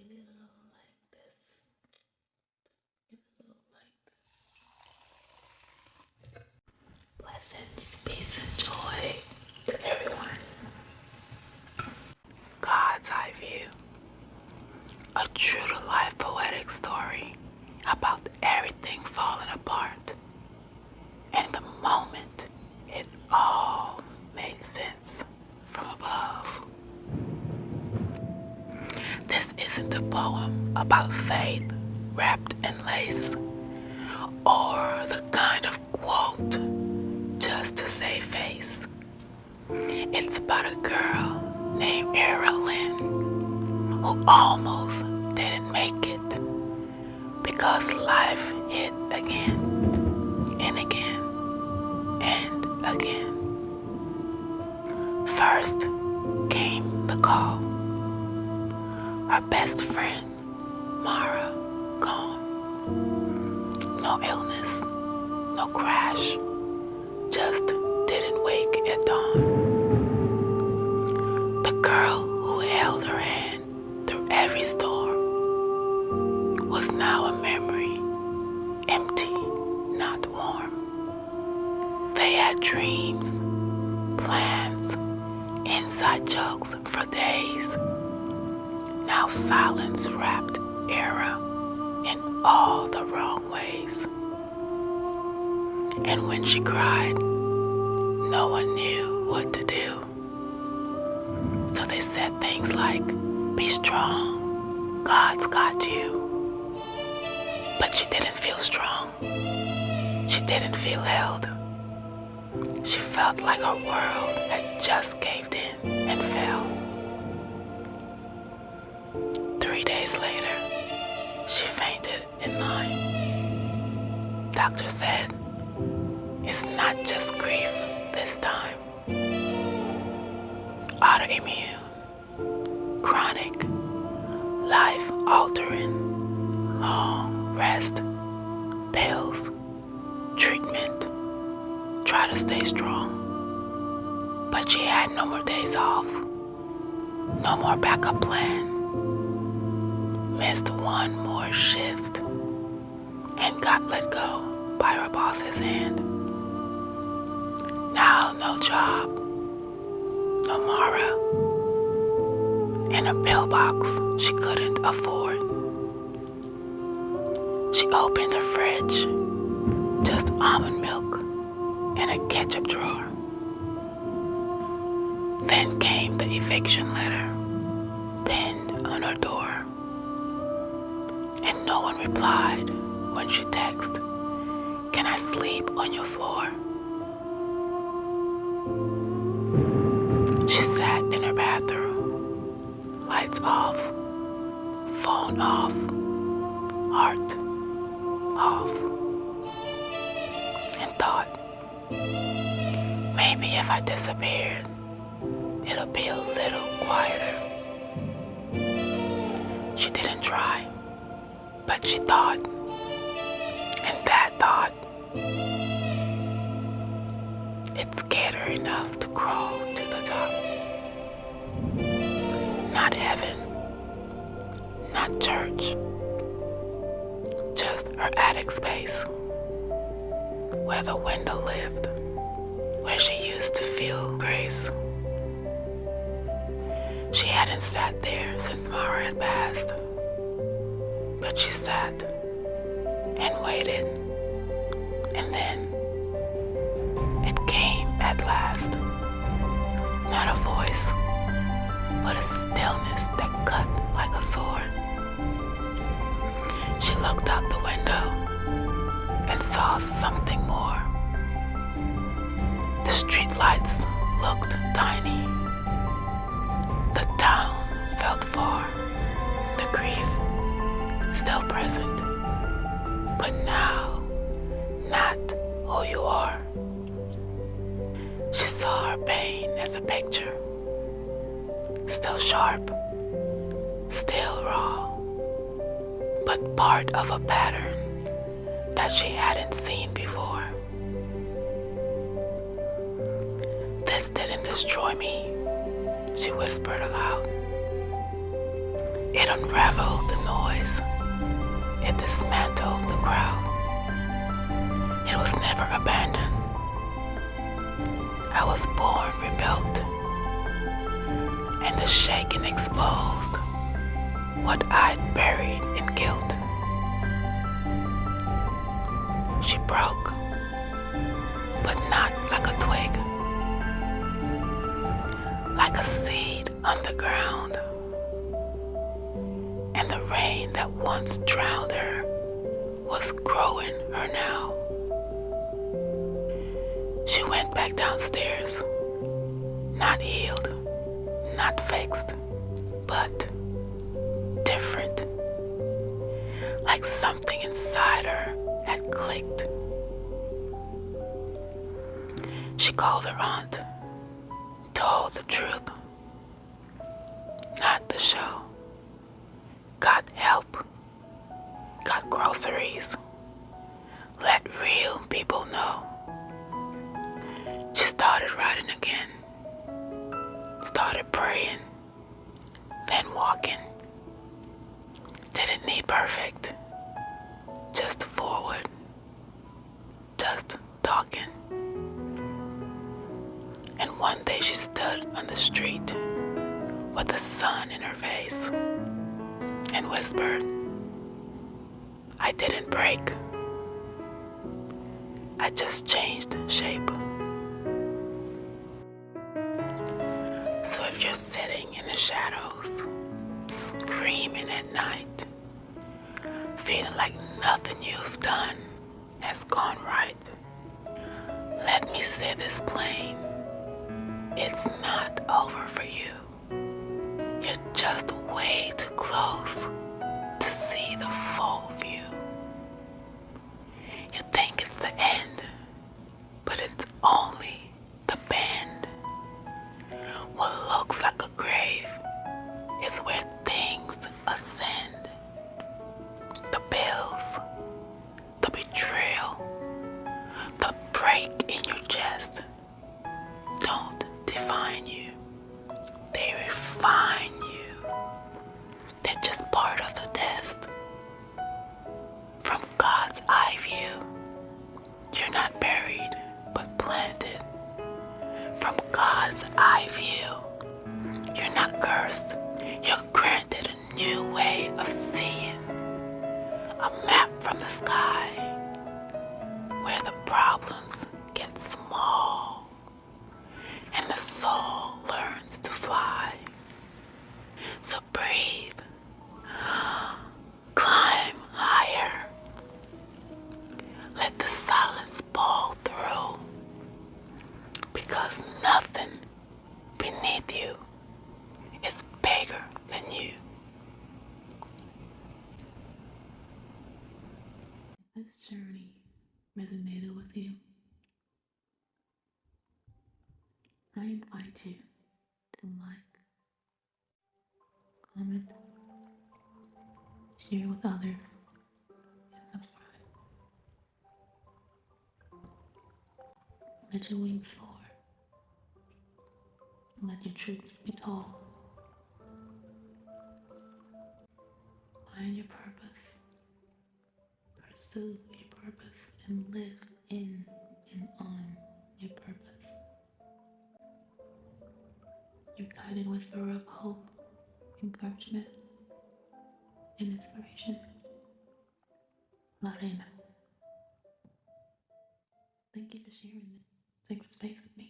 get a little like this. Get a little like this. Blessings, peace, and joy to everyone. God's Eye View, a true to life poetic story about everything falling apart. And the moment it all made sense from above. This isn't a poem about faith wrapped in lace, or the kind of quote just to save face. It's about a girl named Era Lynn who almost didn't make it because life hit again and again and again. First came the call. Her best friend, Mara, gone. No illness, no crash, just didn't wake at dawn. The girl who held her hand through every storm was now a memory, empty, not warm. They had dreams, plans, inside jokes for days. Now silence wrapped Era in all the wrong ways. And when she cried, no one knew what to do. So they said things like, be strong, God's got you. But she didn't feel strong. She didn't feel held. She felt like her world had just caved in and fell. 3 days later, she fainted in line. Doctor said, it's not just grief this time. Autoimmune, chronic, life-altering, long rest, pills, treatment. Try to stay strong. But she had no more days off, no more backup plan. Missed one more shift and got let go by her boss's hand. Now no job, no Mara, and a pillbox she couldn't afford. She opened her fridge, just almond milk and a ketchup drawer. Then came the eviction letter, pinned on her door. And no one replied when she texted, can I sleep on your floor? She sat in her bathroom, lights off, phone off, heart off, and thought, maybe if I disappeared, it'll be a little quieter. She didn't try, but she thought, and that thought, it scared her enough to crawl to the top. Not heaven, not church, just her attic space, where the window lived, where she used to feel grace. She hadn't sat there since Mara had passed, but she sat and waited, and then it came at last. Not a voice, but a stillness that cut like a sword. She looked out the window and saw something more. The streetlights looked tiny. The town felt far. The grief still present, but now not who you are. She saw her pain as a picture, still sharp, still raw, but part of a pattern that she hadn't seen before. This didn't destroy me, she whispered aloud. It unraveled the noise. It dismantled the crowd. It was never abandoned. I was born rebuilt, and the shaking exposed what I'd buried in guilt. She broke, but not like a twig, like a seed underground. And the rain that once drowned her was growing her now. She went back downstairs, not healed, not fixed, but different. Like something inside her had clicked. She called her aunt, told the truth, not the show. Got help, got groceries, let real people know. She started writing again, started praying, then walking. Didn't need perfect, just forward, just talking. And one day she stood on the street with the sun in her face and whispered, I didn't break, I just changed shape. So if you're sitting in the shadows, screaming at night, feeling like nothing you've done has gone right, let me say this plain. It's not over for you. You're just way too close to see the full view. You think it's the end, but it's only the bend. What looks like a grave is where things ascend. The bills, the betrayal, the break in your chest don't define you. They refine you. They're just part of the test. From God's eye view, you're not buried, but planted. From God's eye view, you're not cursed. You're granted a new way of seeing. A map from the sky where the problems get small and the soul learns to fly. So breathe, climb higher. Let the silence pull through, because nothing beneath you is bigger than you. If this journey resonated with you, I invite you to like, comment, share with others, and subscribe. Let your wings soar. Let your truths be told. Find your purpose. Pursue your purpose and live in and on your purpose. Your guided whisperer of hope, encouragement, and inspiration. Lorena. Thank you for sharing this sacred space with me.